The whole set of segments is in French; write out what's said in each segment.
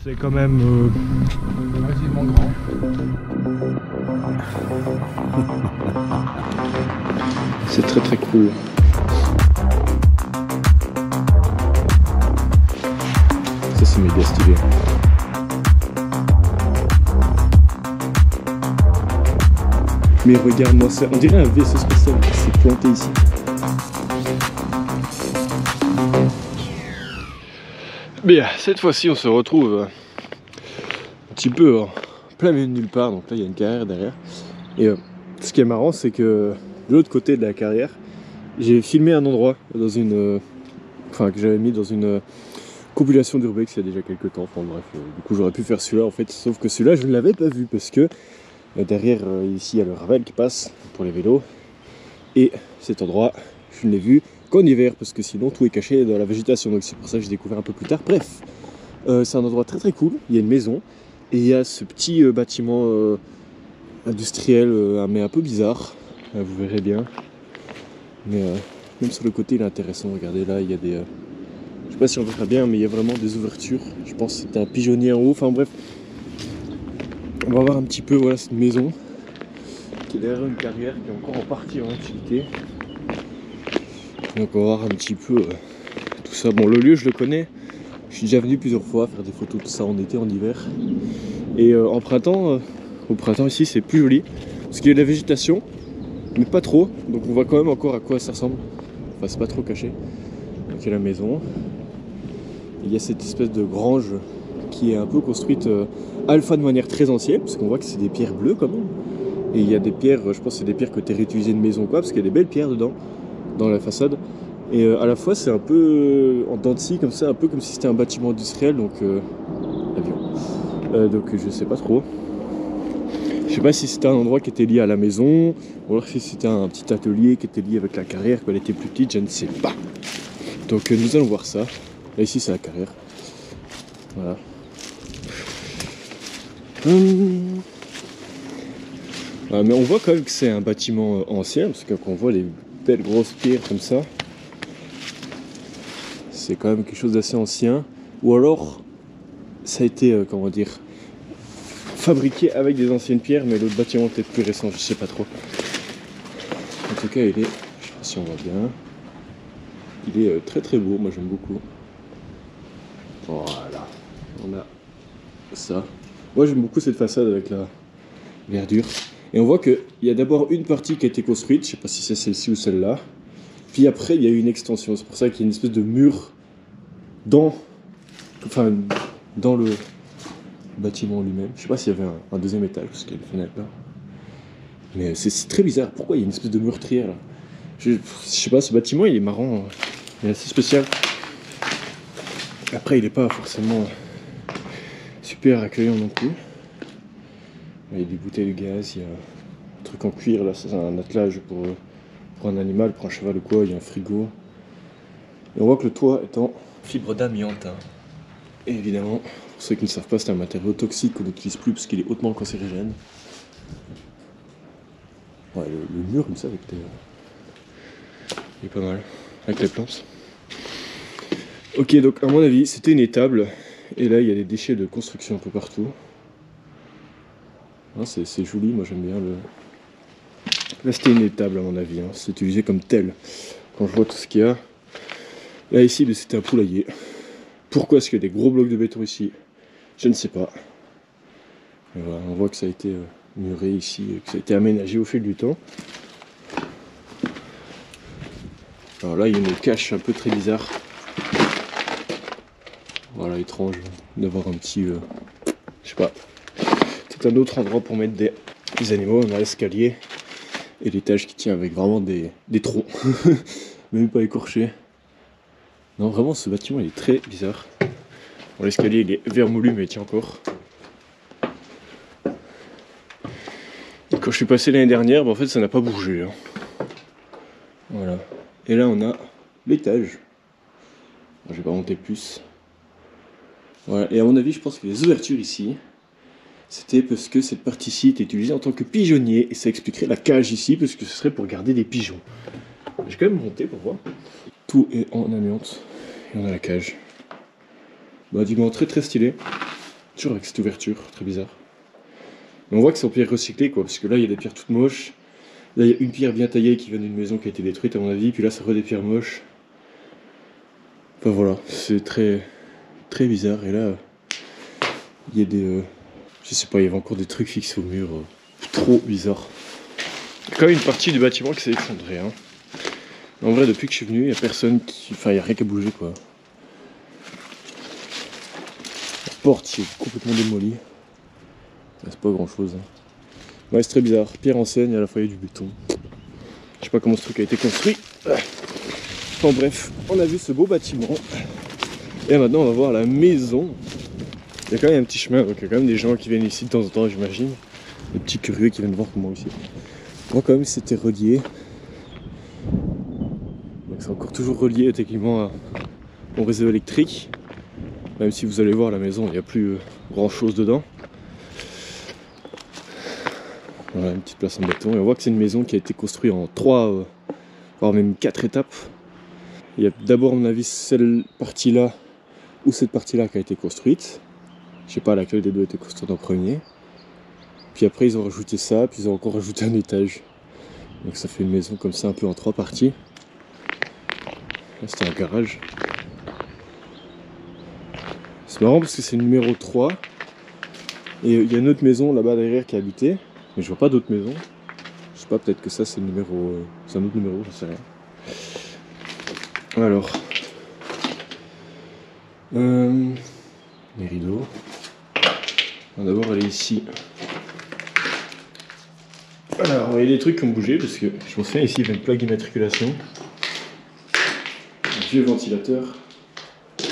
C'est quand même relativement grand. C'est très très cool. Ça c'est méga stylé. Mais regarde-moi ça, on dirait un vaisseau spatial qui s'est planté ici. Bien, cette fois-ci on se retrouve un petit peu en plein milieu de nulle part, donc là il y a une carrière derrière. Et ce qui est marrant c'est que de l'autre côté de la carrière, j'ai filmé un endroit dans une... que j'avais mis dans une compilation d'Urbex il y a déjà quelques temps, enfin bref, du coup j'aurais pu faire celui-là en fait, sauf que celui-là je ne l'avais pas vu parce que derrière ici il y a le Ravel qui passe pour les vélos, et cet endroit je ne l'ai vu qu'en hiver parce que sinon tout est caché dans la végétation, donc c'est pour ça que j'ai découvert un peu plus tard. Bref, c'est un endroit très très cool, il y a une maison et il y a ce petit bâtiment industriel mais un peu bizarre, vous verrez bien, mais même sur le côté il est intéressant. Regardez là, il y a des... je sais pas si on verra bien, mais il y a vraiment des ouvertures. Je pense que c'était un pigeonnier en haut. Enfin bref, on va voir un petit peu voilà cette maison qui est derrière une carrière qui est encore en partie en activité. Donc on va voir un petit peu tout ça. Bon, le lieu je le connais. Je suis déjà venu plusieurs fois faire des photos de ça en été, en hiver. Et en printemps, au printemps ici c'est plus joli parce qu'il y a de la végétation, mais pas trop. Donc on voit quand même encore à quoi ça ressemble. Enfin c'est pas trop caché. Donc il y a la maison. Il y a cette espèce de grange qui est un peu construite à la fois de manière très ancienne, parce qu'on voit que c'est des pierres bleues quand même. Et il y a des pierres, je pense que c'est des pierres que tu as réutilisées de maison quoi, parce qu'il y a des belles pierres dedans, dans la façade. Et à la fois c'est un peu en dents de scie comme ça, un peu comme si c'était un bâtiment industriel, donc avion. Donc je sais pas trop. Je sais pas si c'était un endroit qui était lié à la maison, ou alors si c'était un petit atelier qui était lié avec la carrière quand elle était plus petite, je ne sais pas. Donc nous allons voir ça. Là ici c'est la carrière. Voilà. Mais on voit quand même que c'est un bâtiment ancien, parce que quand on voit les belles grosses pierres comme ça, c'est quand même quelque chose d'assez ancien. Ou alors ça a été, comment dire, fabriqué avec des anciennes pierres, mais l'autre bâtiment peut-être plus récent, je sais pas trop. En tout cas il est, je sais pas si on voit bien, il est très très beau, moi j'aime beaucoup. Voilà, on a ça. Moi j'aime beaucoup cette façade avec la verdure. Et on voit qu'il y a d'abord une partie qui a été construite, je sais pas si c'est celle-ci ou celle-là. Puis après il y a eu une extension, c'est pour ça qu'il y a une espèce de mur dans le bâtiment lui-même. Je sais pas s'il y avait un deuxième étage, parce qu'il y a une fenêtre là. Mais c'est très bizarre, pourquoi il y a une espèce de meurtrière là? Je sais pas, ce bâtiment il est marrant, il est assez spécial. Après il est pas forcément super accueillant non plus. Il y a des bouteilles de gaz, il y a un truc en cuir là, c'est un attelage pour un animal, pour un cheval ou quoi, il y a un frigo. Et on voit que le toit est en fibre d'amiante. Et évidemment, pour ceux qui ne savent pas, c'est un matériau toxique qu'on n'utilise plus parce qu'il est hautement cancérigène. Ouais, le mur comme ça avec des... il est pas mal, avec les plantes. Ok, donc à mon avis, c'était une étable. Et là, il y a des déchets de construction un peu partout. Ah, c'est joli, moi j'aime bien le... Là c'était une étable à mon avis, hein. C'est utilisé comme tel. Quand je vois tout ce qu'il y a. Là ici c'était un poulailler. Pourquoi est-ce qu'il y a des gros blocs de béton ici? Je ne sais pas. Et voilà, on voit que ça a été muré ici, que ça a été aménagé au fil du temps. Alors là il y a une cache un peu très bizarre. Voilà, étrange d'avoir un petit... je sais pas. C'est un autre endroit pour mettre des animaux. On a l'escalier et l'étage qui tient avec vraiment des troncs, même pas écorchés. Non, vraiment ce bâtiment il est très bizarre. Bon, l'escalier il est vermoulu mais il tient encore. Et quand je suis passé l'année dernière, en fait ça n'a pas bougé. Hein. Voilà. Et là on a l'étage. Je vais pas monter plus. Voilà. Et à mon avis je pense que les ouvertures ici, c'était parce que cette partie-ci était utilisée en tant que pigeonnier, et ça expliquerait la cage ici, parce que ce serait pour garder des pigeons. J'ai quand même monté pour voir. Tout est en amiante, et on a la cage. Bâtiment très très stylé. Toujours avec cette ouverture, très bizarre. Mais on voit que c'est en pierre recyclée quoi, parce que là il y a des pierres toutes moches. Là il y a une pierre bien taillée qui vient d'une maison qui a été détruite à mon avis, puis là ça re des pierres moches. Enfin voilà, c'est très très bizarre. Et là il y a des... je sais pas, il y avait encore des trucs fixés au mur. Trop bizarre. Il y a quand même une partie du bâtiment qui s'est effondrée. Hein. En vrai depuis que je suis venu, il n'y a personne qui... Enfin il n'y a rien qui a bougé quoi. La porte est complètement démolie. C'est pas grand chose. Hein. Ouais, c'est très bizarre. Pierre enseigne et à la fois il y a du béton. Je sais pas comment ce truc a été construit. Enfin bref, on a vu ce beau bâtiment. Et maintenant on va voir la maison. Il y a quand même un petit chemin, donc il y a quand même des gens qui viennent ici de temps en temps, j'imagine. Des petits curieux qui viennent voir comment ici. Moi quand même c'était relié. Donc c'est encore toujours relié techniquement au réseau électrique. Même si vous allez voir la maison, il n'y a plus grand chose dedans. Voilà, une petite place en béton. Et on voit que c'est une maison qui a été construite en 3, voire même 4 étapes. Il y a d'abord, à mon avis, cette partie-là ou cette partie-là qui a été construite. Je sais pas laquelle des deux a été construite en premier. Puis après, ils ont rajouté ça, puis ils ont encore rajouté un étage. Donc ça fait une maison comme ça, un peu en 3 parties. Là, c'était un garage. C'est marrant parce que c'est le numéro 3. Et il y a une autre maison là-bas derrière qui est habitée. Mais je vois pas d'autres maisons. Je sais pas, peut-être que ça c'est le numéro... c'est un autre numéro, je sais rien. Alors... les rideaux. On va d'abord aller ici. Alors, il y a des trucs qui ont bougé parce que je me souviens ici il y avait une plaque d'immatriculation. Un vieux ventilateur. Qu'est-ce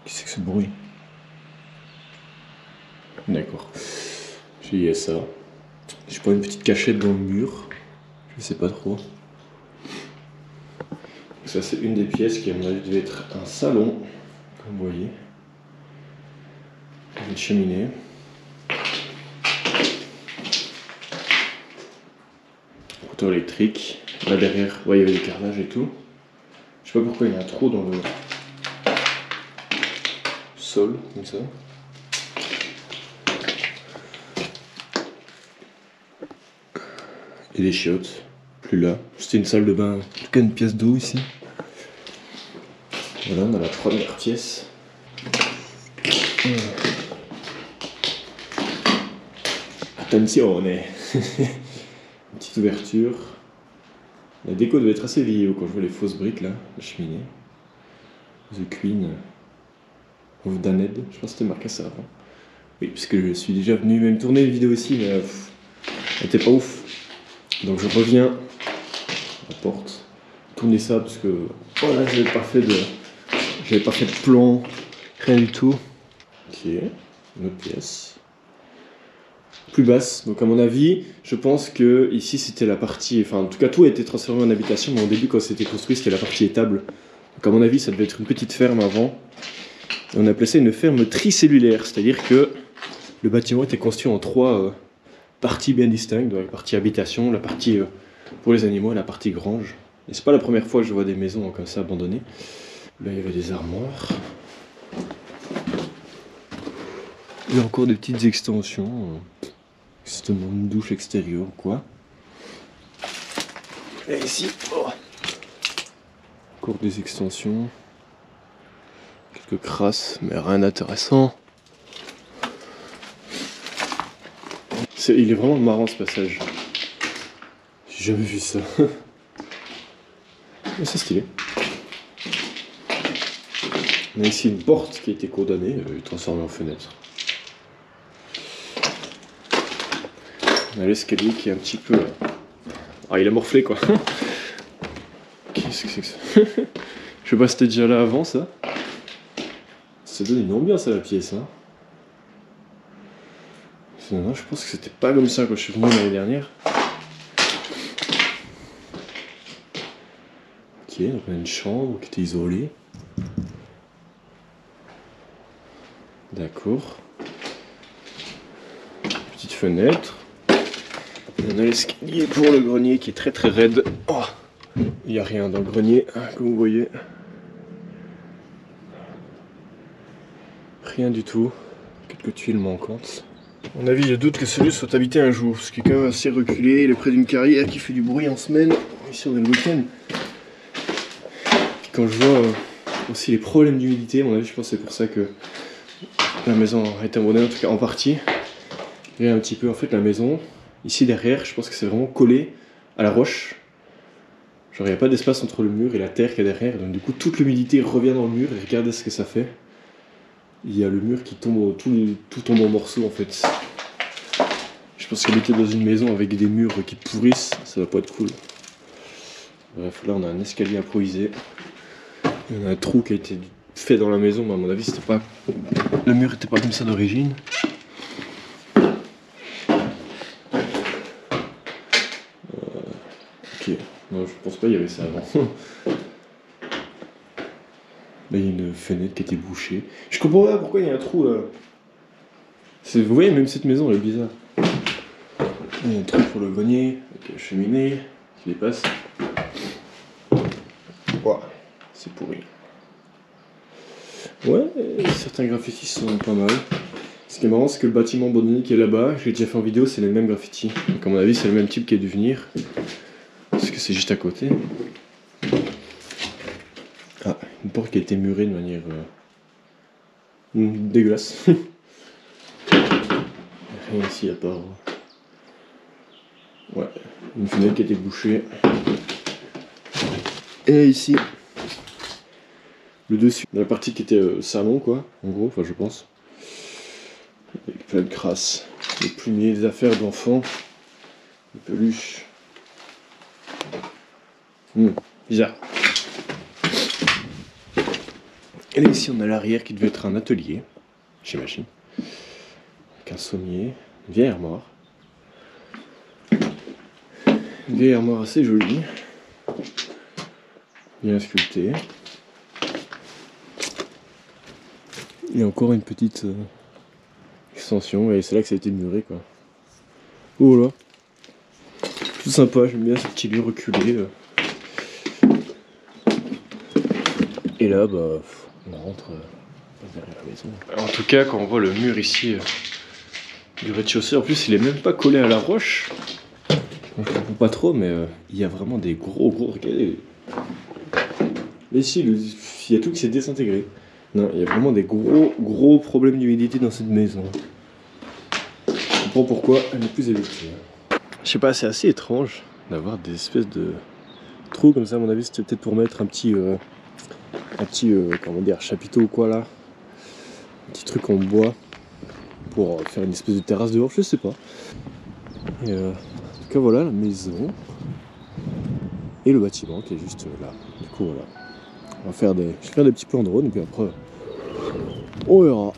que c'est que ce bruit? D'accord. Il y a ça. Je prends une petite cachette dans le mur. Je sais pas trop. Ça c'est une des pièces qui à mon avis devait être un salon. Comme vous voyez. Une cheminée. Compteur électrique. Là derrière, ouais, il y avait des carrelages et tout. Je sais pas pourquoi il y a un trou dans le sol, comme ça. Et des chiottes, plus là. C'était une salle de bain, en tout cas une pièce d'eau ici. Voilà, on a la première pièce. Attention, on est. Une petite ouverture. La déco devait être assez vieille quand je vois les fausses briques là, la cheminée. The Queen of Daned, je pense que c'était marqué ça avant. Oui, parce que je suis déjà venu même tourner une vidéo ici, mais elle était pas ouf. Donc je reviens à la porte, tourner ça parce que voilà, j'avais pas fait de plan, rien du tout. Ok, une autre pièce. Plus basse, donc à mon avis, je pense que ici c'était la partie, enfin en tout cas tout a été transformé en habitation, mais au début quand c'était construit c'était la partie étable. Donc à mon avis ça devait être une petite ferme avant. Et on appelait ça une ferme tricellulaire, c'est-à-dire que le bâtiment était construit en 3 parties bien distinctes, donc la partie habitation, la partie pour les animaux et la partie grange. Et c'est pas la première fois que je vois des maisons comme ça abandonnées. Là il y avait des armoires. Il y a encore des petites extensions. C'est une douche extérieure ou quoi. Et ici, oh. Encore des extensions. Quelques crasses, mais rien d'intéressant. Il est vraiment marrant ce passage. J'ai jamais vu ça. Mais c'est stylé. On a ici une porte qui a été condamnée, transformée en fenêtre. On a l'escalier qui est un petit peu... Ah, il a morflé quoi. Qu'est-ce que c'est que ça? Je sais pas si c'était déjà là avant ça. Ça donne une ambiance à la pièce. Hein. Non, je pense que c'était pas comme ça quand je suis venu l'année dernière. Ok, donc on a une chambre qui était isolée. D'accord. Petite fenêtre. On a l'escalier pour le grenier qui est très très raide. Oh, il n'y a rien dans le grenier, comme vous voyez. rien du tout. Quelques tuiles manquantes. À mon avis, il y a doute que celui soit habité un jour, parce qu'il est quand même assez reculé. Il est près d'une carrière qui fait du bruit en semaine. Ici, on est le week-end. Quand je vois aussi les problèmes d'humidité, à mon avis, je pense que c'est pour ça que la maison a été abandonnée, en tout cas en partie. Et un petit peu, en fait, la maison, ici derrière, je pense que c'est vraiment collé à la roche. Genre, il n'y a pas d'espace entre le mur et la terre qu'il y a derrière. Donc, du coup, toute l'humidité revient dans le mur et regardez ce que ça fait. Il y a le mur qui tombe, tout tombe en morceaux, en fait. Je pense qu'habiter dans une maison avec des murs qui pourrissent, ça va pas être cool. Bref, là, on a un escalier improvisé. Il y a un trou qui a été fait dans la maison, mais à mon avis, c'était pas... le mur était pas comme ça d'origine. Ok, non, je pense pas qu'il y avait ça avant. Là, il y a une fenêtre qui était bouchée. Je comprends pas pourquoi il y a un trou là. Vous voyez, même cette maison, elle est bizarre. Il y a un trou pour le grenier, avec la cheminée qui dépasse. Ouah, c'est pourri. Ouais, certains graffitis sont pas mal. Ce qui est marrant, c'est que le bâtiment abandonné qui est là-bas, je l'ai déjà fait en vidéo, c'est les mêmes graffitis. Donc à mon avis, c'est le même type qui a dû venir. Parce que c'est juste à côté. Ah, une porte qui a été murée de manière dégueulasse. Rien ici à part. Ouais, une fenêtre qui a été bouchée. Et ici, le dessus, la partie qui était salon, quoi, en gros, enfin je pense. Avec plein de crasse, des plumiers, des affaires d'enfants, des peluches. Bizarre. Et là ici on a l'arrière qui devait être un atelier, j'imagine. Avec un sommier, une vieille armoire. Une vieille armoire assez jolie. Bien sculptée. Et encore une petite extension, et c'est là que ça a été muré quoi. Oh là. Tout sympa, j'aime bien ce petit lieu reculé. Et là, bah, on rentre derrière la maison. En tout cas, quand on voit le mur ici du rez-de-chaussée, en plus il est même pas collé à la roche. On comprend pas trop, mais il y a vraiment des gros. Regardez. Là, ici, il y a tout qui s'est désintégré. Non, il y a vraiment des gros problèmes d'humidité dans cette maison. Je comprends pourquoi elle n'est plus habitée. Je sais pas, c'est assez étrange d'avoir des espèces de trous comme ça. À mon avis, c'était peut-être pour mettre un petit comment dire, chapiteau ou quoi là. Un petit truc en bois pour faire une espèce de terrasse dehors, je sais pas. Et en tout cas, voilà la maison. Et le bâtiment qui est juste là. Du coup, voilà. Je vais faire des petits plans de drone et puis après, on verra.